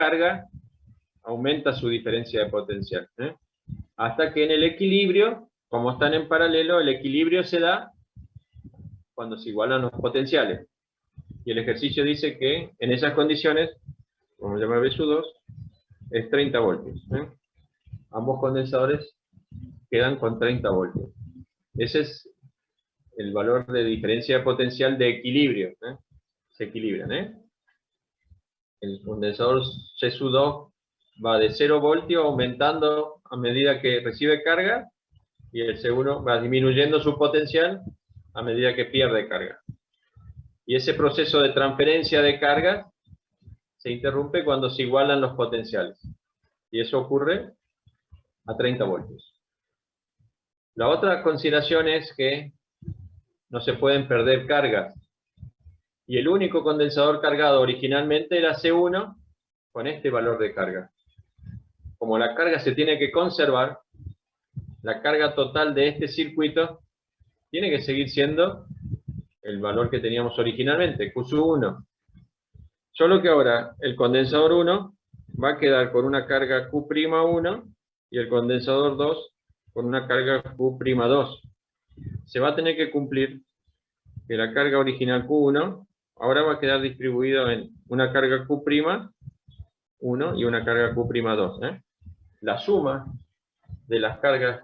carga, aumenta su diferencia de potencial. Hasta que en el equilibrio, como están en paralelo, el equilibrio se da cuando se igualan los potenciales. Y el ejercicio dice que en esas condiciones, como se llama B sub 2, es 30 voltios. Ambos condensadores quedan con 30 voltios. Ese es el valor de diferencia de potencial de equilibrio. Se equilibran. El condensador C sub 2 va de 0 voltios aumentando a medida que recibe carga, y el C1 va disminuyendo su potencial a medida que pierde carga. Y ese proceso de transferencia de carga se interrumpe cuando se igualan los potenciales. Y eso ocurre a 30 voltios. La otra consideración es que no se pueden perder cargas. Y el único condensador cargado originalmente era C1 con este valor de carga. Como la carga se tiene que conservar, la carga total de este circuito tiene que seguir siendo el valor que teníamos originalmente, Q sub 1. Solo que ahora el condensador 1 va a quedar con una carga Q'1 y el condensador 2 con una carga Q'2. Se va a tener que cumplir que la carga original Q1 ahora va a quedar distribuido en una carga Q'1 y una carga Q'2. La suma de las cargas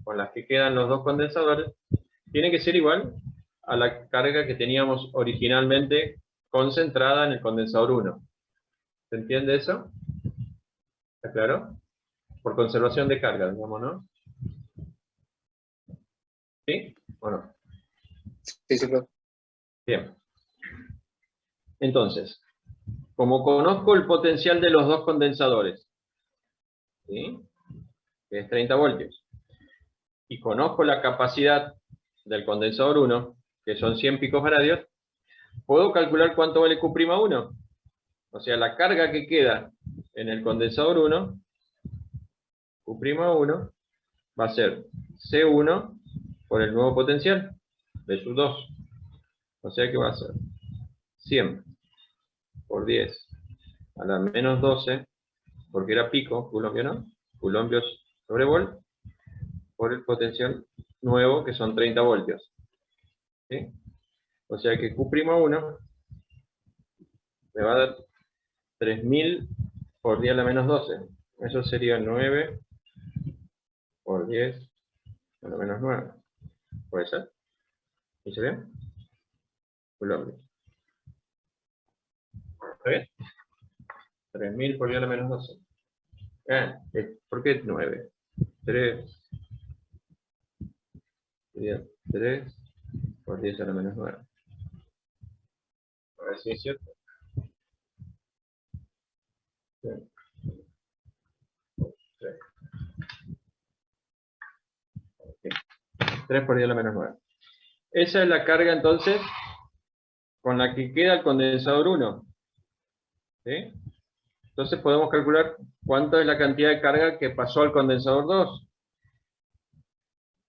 con las que quedan los dos condensadores tiene que ser igual a la carga que teníamos originalmente concentrada en el condensador 1. ¿Se entiende eso? ¿Está claro? Por conservación de carga, digamos, ¿no? ¿Sí o no? Sí, sí, claro. Bien. Entonces, como conozco el potencial de los dos condensadores, ¿sí?, que es 30 voltios, y conozco la capacidad del condensador 1, que son 100 picofaradios, puedo calcular cuánto vale Q'1. O sea, la carga que queda en el condensador 1, Q'1, va a ser C1 por el nuevo potencial, B sub 2. O sea que va a ser 100 por 10 a la menos 12, porque era pico, culombio no, culombios sobre volt, por el potencial nuevo, que son 30 voltios. ¿Sí? O sea que Q'1 me va a dar 3000 por 10 a la menos 12. Eso sería 9 por 10 a la menos 9. ¿Puede ser? ¿Hice bien? Coulombios. ¿Está bien? 3000 por 10 a la menos 12. ¿Por qué 9? 3 sería 3 por 10 a la menos 9. A ver si es cierto. Bien. 3. Okay. 3 por 10 a la menos 9. Esa es la carga entonces con la que queda el condensador 1. ¿Sí? Entonces podemos calcular cuánto es la cantidad de carga que pasó al condensador 2,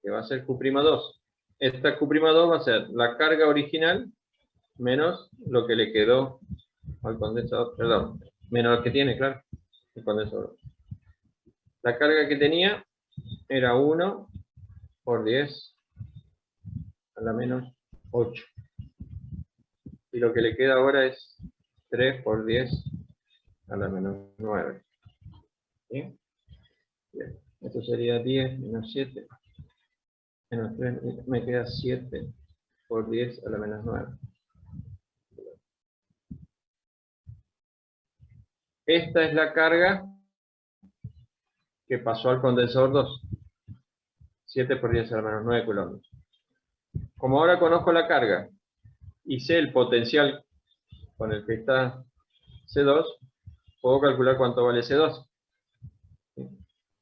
que va a ser Q'2. Esta Q'2 va a ser la carga original menos lo que le quedó al condensador, perdón, menos lo que tiene, claro, el condensador. La carga que tenía era 1 por 10 a la menos 8. Y lo que le queda ahora es 3 por 10 a la menos 9. ¿Sí? Bien. Esto sería 10 menos 7. Menos 3, me queda 7 por 10 a la menos 9. Esta es la carga que pasó al condensador 2. 7 por 10 a la menos 9 coulombs. Como ahora conozco la carga y sé el potencial con el que está C2, puedo calcular cuánto vale C2.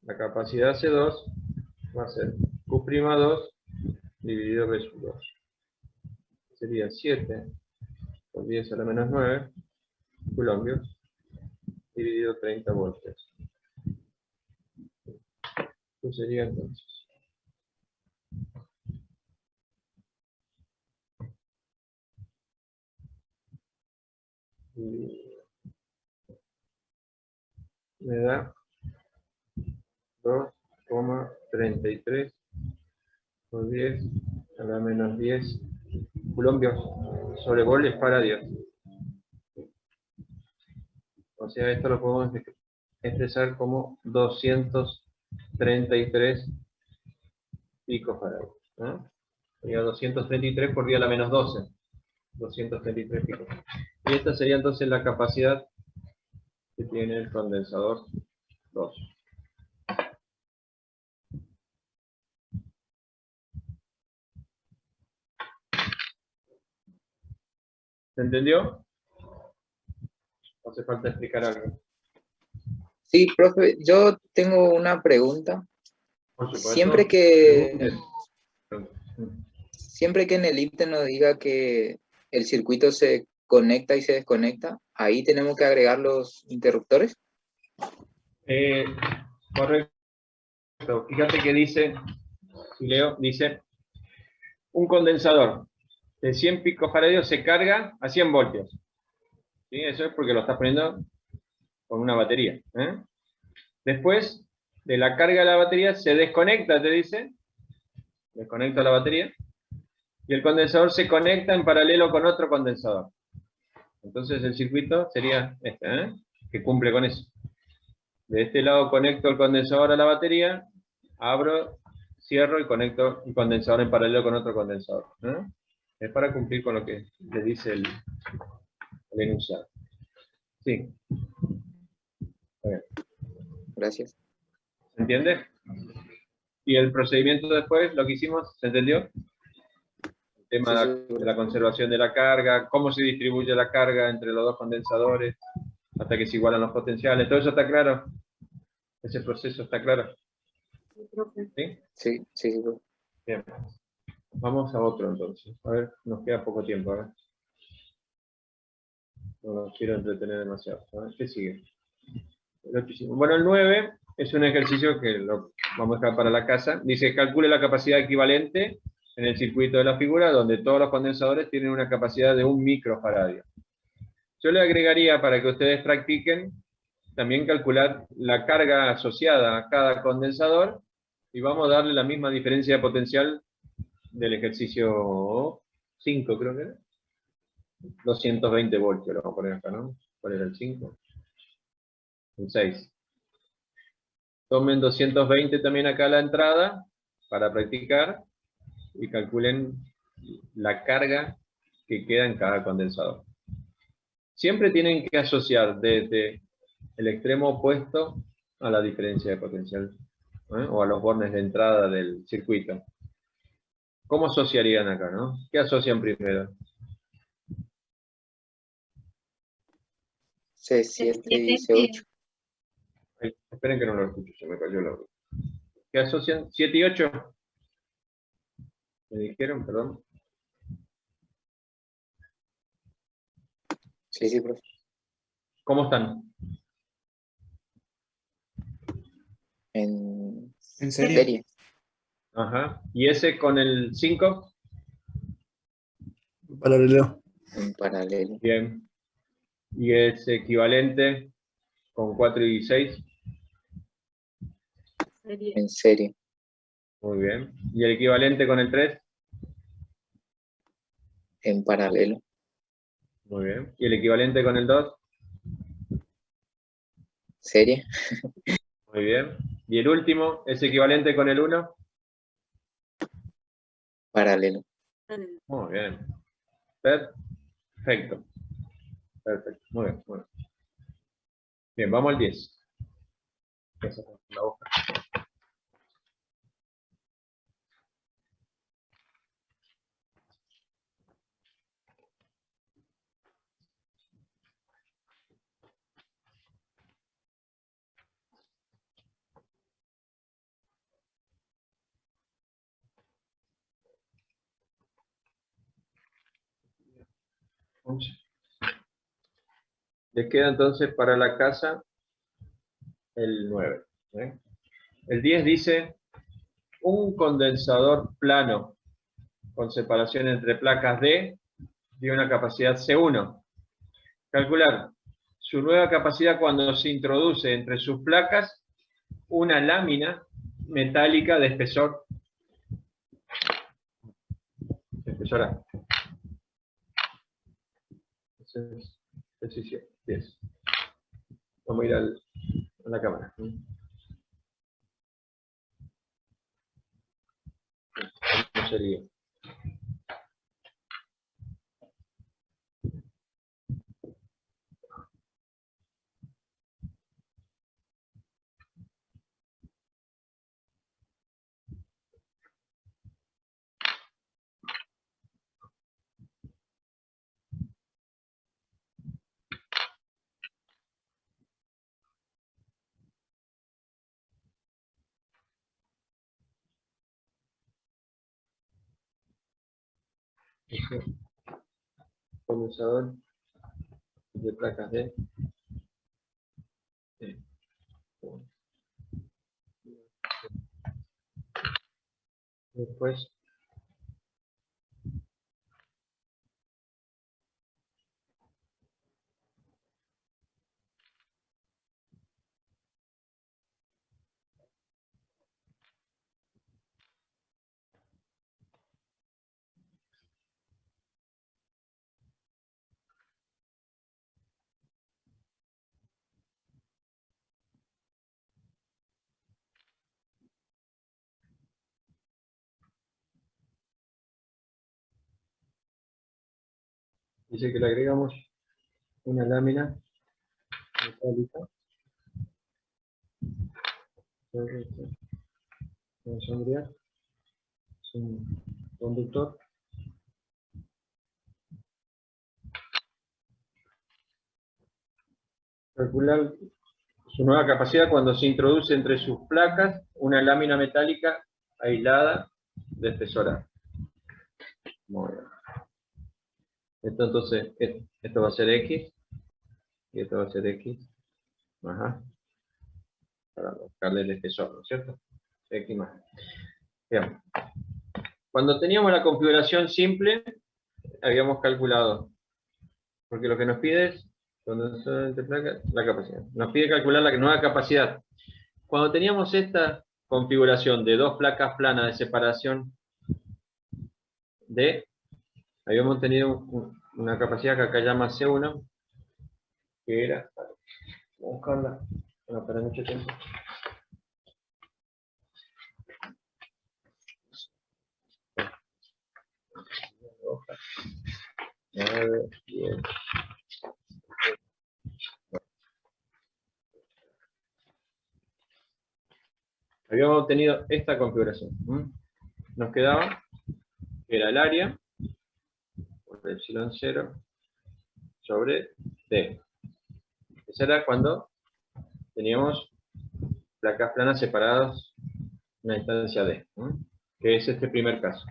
La capacidad C2 va a ser Q'2 dividido B sub 2. Sería 7 por 10 a la menos 9 coulombios dividido 30 voltios. Esto sería entonces me da 2,33 por 10 a la menos 10 coulombios sobre voltios para Dios. O sea, esto lo podemos expresar como 233 picofarados, ¿no? Sería 233 por 10 a la menos 12. 233 picofarados. Y esta sería entonces la capacidad que tiene el condensador 2. ¿Se entendió? ¿O hace falta explicar algo? Sí, profe, yo tengo una pregunta. Por supuesto. Siempre que en el IPTE nos diga que el circuito se conecta y se desconecta, ahí tenemos que agregar los interruptores. Correcto. Fíjate que dice, si leo, dice, un condensador de 100 picofaradios se carga a 100 voltios. ¿Sí? Eso es porque lo estás poniendo con una batería. Después de la carga de la batería se desconecta, te dice, desconecta la batería, y el condensador se conecta en paralelo con otro condensador. Entonces el circuito sería este, que cumple con eso. De este lado conecto el condensador a la batería, abro, cierro y conecto el condensador en paralelo con otro condensador. Es para cumplir con lo que le dice el enunciado. Sí. Bien. Gracias. ¿Se entiende? Y el procedimiento después, lo que hicimos, ¿se entendió? El tema Sí, de la conservación de la carga, cómo se distribuye la carga entre los dos condensadores, hasta que se igualan los potenciales. ¿Todo eso está claro? ¿Ese proceso está claro? ¿Sí? Sí, sí, profe. Bien. Vamos a otro entonces. A ver, nos queda poco tiempo. A ver. No los quiero entretener demasiado. A ver, ¿qué sigue? Bueno, el 9 es un ejercicio que lo vamos a dejar para la casa. Dice, calcule la capacidad equivalente en el circuito de la figura, donde todos los condensadores tienen una capacidad de 1 microfaradio. Yo le agregaría, para que ustedes practiquen, también calcular la carga asociada a cada condensador, y vamos a darle la misma diferencia potencial del ejercicio 5, creo que era. 220 voltios, lo vamos a poner acá, ¿no? ¿Cuál era el 5? El 6. Tomen 220 también acá a la entrada, para practicar, y calculen la carga que queda en cada condensador. Siempre tienen que asociar desde el extremo opuesto a la diferencia de potencial, o a los bornes de entrada del circuito. ¿Cómo asociarían acá, no? ¿Qué asocian primero? C7 y C8. Ay, esperen que no lo escucho, se me cayó el audio. ¿Qué asocian? 7 y 8. ¿Me dijeron, perdón? Sí, sí, profe. ¿Cómo están? En serie. serie. Ajá. ¿Y ese con el 5? Paralelo. En paralelo. Bien. ¿Y es equivalente con 4 y 6? En serie. Muy bien. ¿Y el equivalente con el 3? En paralelo. Muy bien. ¿Y el equivalente con el 2? Serie. Muy bien. ¿Y el último es equivalente con el 1? Paralelo. Muy bien. Perfecto. Perfecto. Muy bien. Muy bien. Bien, vamos al 10. La hoja. Les queda entonces para la casa el 9. El 10 dice, un condensador plano con separación entre placas D de una capacidad C1. Calcular su nueva capacidad cuando se introduce entre sus placas una lámina metálica de espesor A. Entonces, ejercicio 10. Vamos a ir a la cámara. ¿Cómo sería? Condensador de placas de después dice que le agregamos una lámina metálica. Vamos a sombrear. Es un conductor. Calcular su nueva capacidad cuando se introduce entre sus placas una lámina metálica aislada de espesor A. Muy bien. Entonces, esto va a ser X, y esto va a ser X, ajá, para buscarle el espesor, ¿no es cierto? X más. Bien. Cuando teníamos la configuración simple, habíamos calculado, porque lo que nos pide es, cuando son entre placas, la capacidad. Nos pide calcular la nueva capacidad. Cuando teníamos esta configuración de dos placas planas de separación D, habíamos tenido una capacidad que acá llama C1, que era, vamos a buscarla, no para mucho tiempo. Hoja. 9, 10. Habíamos obtenido esta configuración. Nos quedaba, que era el área, por epsilon 0, sobre D. Eso era cuando teníamos placas planas separadas en una distancia D, que es este primer caso.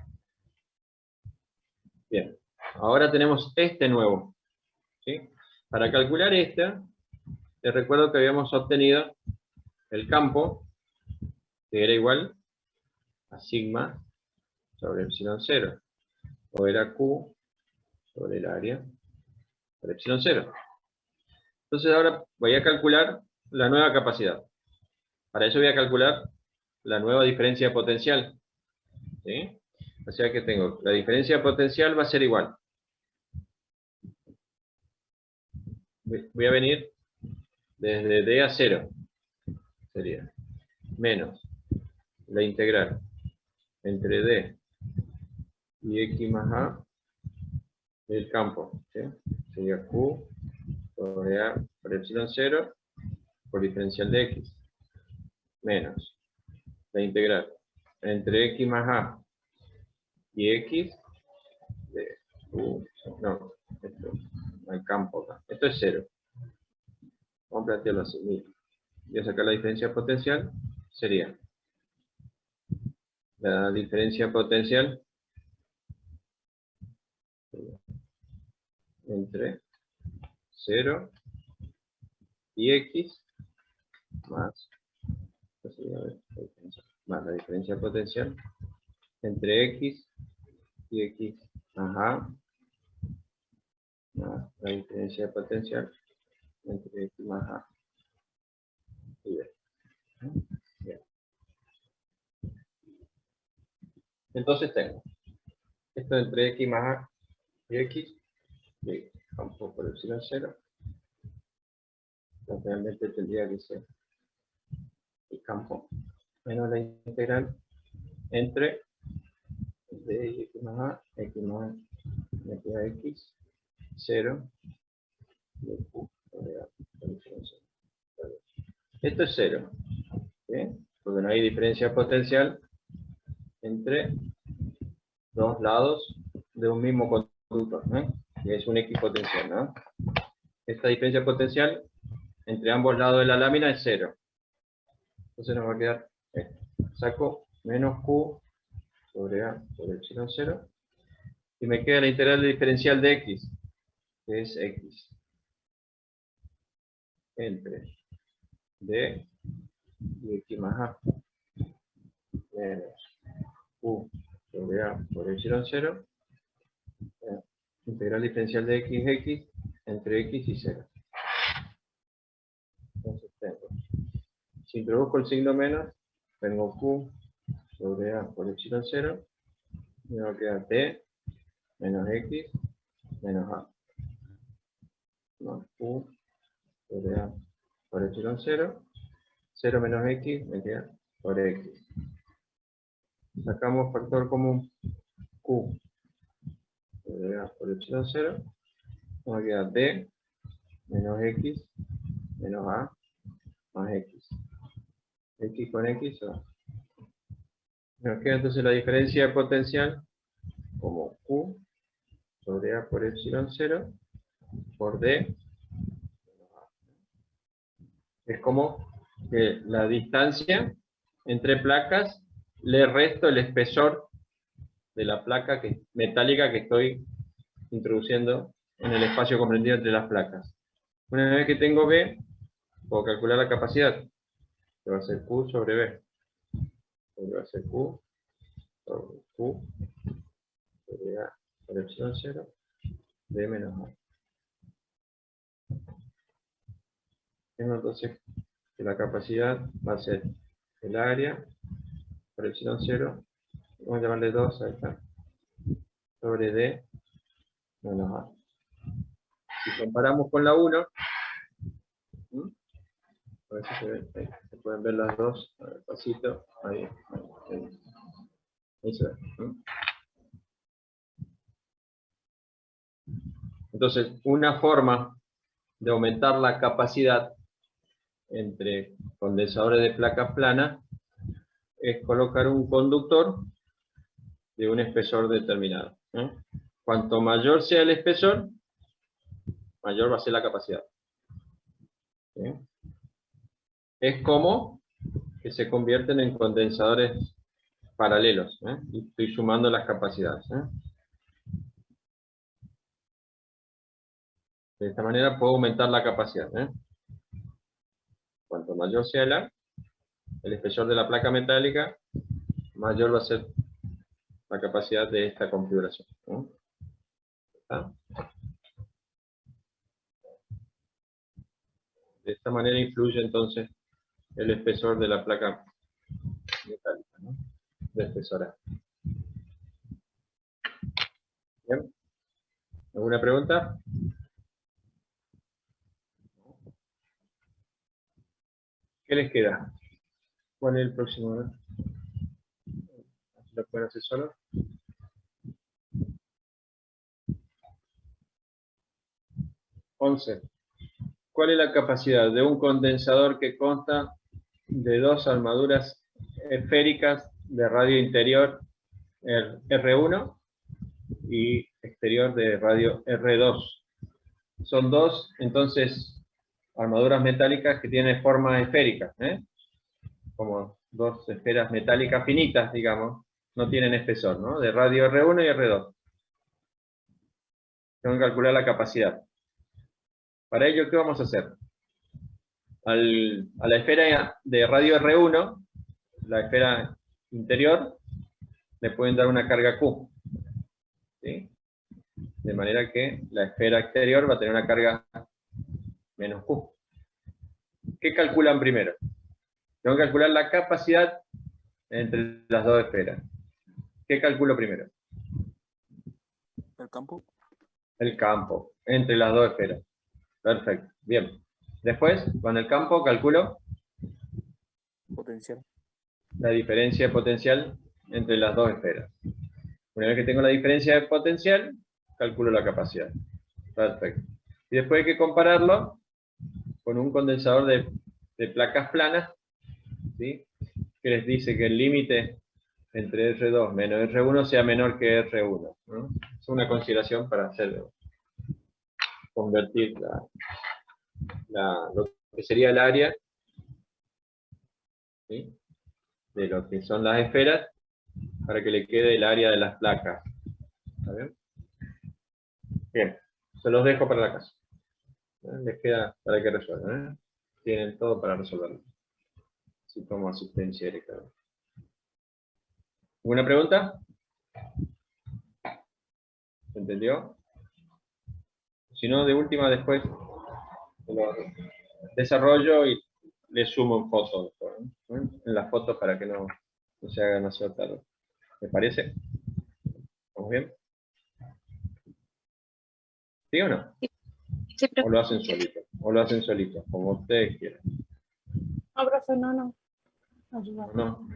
Bien, ahora tenemos este nuevo, ¿sí? Para calcular esta, les recuerdo que habíamos obtenido el campo, que era igual a sigma sobre epsilon 0, o era Q sobre el área por epsilon 0. Entonces ahora voy a calcular la nueva capacidad. Para eso voy a calcular la nueva diferencia potencial, ¿sí? O sea que tengo, la diferencia potencial va a ser igual. Voy a venir desde D a 0, sería menos la integral entre D y X más A del campo, ¿sí? Sería Q sobre A por epsilon 0 por diferencial de X, menos la integral entre X más A y X de Q, no, esto, el campo acá, esto es 0. Vamos a plantearlo así, mira. Voy a sacar la diferencia potencial, sería la diferencia potencial entre 0 y X más, más la diferencia potencial entre X y X más A más la diferencia potencial entre X más A y B. Bien. Entonces tengo esto entre X más A y X, y campo por epsilon 0. Entonces, realmente tendría que ser el campo menos la integral entre de X más A, X más metida a X, 0, de Q sobre A por epsilon 0. Esto es 0, ¿sí? Porque no hay diferencia potencial entre dos lados de un mismo conductor, ¿no? Que es un equipotencial, ¿no? Esta diferencia potencial entre ambos lados de la lámina es 0. Entonces nos va a quedar esto. Saco menos Q sobre A por epsilon 0. Y me queda la integral diferencial de X, que es X. Entre D y X más A. Menos Q sobre A por epsilon 0. Integral diferencial de X entre X y 0. Entonces tengo, si introduzco el signo menos, tengo Q sobre A por epsilon 0, y me va a quedar T menos X menos A. Más Q sobre A por epsilon 0, 0 menos X me queda por X. Sacamos factor común Q sobre A por epsilon 0, nos va a quedar D menos X menos A más X. X con X va. Nos queda entonces la diferencia de potencial como Q sobre A por epsilon 0 por D. Es como que la distancia entre placas le resto el espesor de la placa metálica que estoy introduciendo en el espacio comprendido entre las placas. Una vez que tengo B, puedo calcular la capacidad, que va a ser Q sobre B. Que va a ser Q sobre Q sobre A por epsilon 0, D menos A. Tengo entonces que la capacidad va a ser el área por epsilon 0, vamos a llamarle 2, ahí está, sobre D menos A. Si comparamos con la 1, a ver si se ven, ahí, se pueden ver las dos, a ver, pasito, ahí se ve. Entonces, una forma de aumentar la capacidad entre condensadores de placas planas es colocar un conductor de un espesor determinado. Cuanto mayor sea el espesor, mayor va a ser la capacidad. ¿Sí? Es como que se convierten en condensadores paralelos. Y estoy sumando las capacidades. De esta manera puedo aumentar la capacidad. Cuanto mayor sea el espesor de la placa metálica, mayor va a ser la capacidad de esta configuración. ¿Está? De esta manera influye entonces el espesor de la placa metálica, ¿no? De espesor. ¿Bien? ¿Alguna pregunta? ¿Qué les queda? ¿Cuál es el próximo? ¿Lo pueden hacer solo? ¿Cuál es la capacidad de un condensador que consta de dos armaduras esféricas de radio interior R1 y exterior de radio R2? Son dos, entonces, armaduras metálicas que tienen forma esférica, como dos esferas metálicas finitas, digamos, no tienen espesor, ¿no? De radio R1 y R2. Tengo que calcular la capacidad. Para ello, ¿qué vamos a hacer? A la esfera de radio R1, la esfera interior, le pueden dar una carga Q. ¿Sí? De manera que la esfera exterior va a tener una carga menos Q. ¿Qué calculan primero? Tengo que calcular la capacidad entre las dos esferas. ¿Qué calculo primero? El campo. El campo entre las dos esferas. Perfecto, bien. Después, con el campo calculo Potencial. la diferencia de potencial entre las dos esferas. Una vez que tengo la diferencia de potencial, calculo la capacidad. Perfecto. Y después hay que compararlo con un condensador de placas planas, ¿sí? Que les dice que el límite entre R2 menos R1 sea menor que R1, ¿no? Es una consideración para convertir lo que sería el área, ¿sí? De lo que son las esferas, para que le quede el área de las placas. ¿Está bien? Bien, se los dejo para la casa. Les queda para que resuelvan. Tienen todo para resolverlo. Si tomo asistencia directa. ¿Alguna pregunta? ¿Se entendió? Si no, de última después lo desarrollo y le sumo en fotos. En las fotos para que no se haga demasiado tarde. ¿Me parece? ¿Estamos bien? ¿Sí o no? Sí, O lo hacen solito. O lo hacen solito, como ustedes quieran. no, profe, no. Ayuda. No.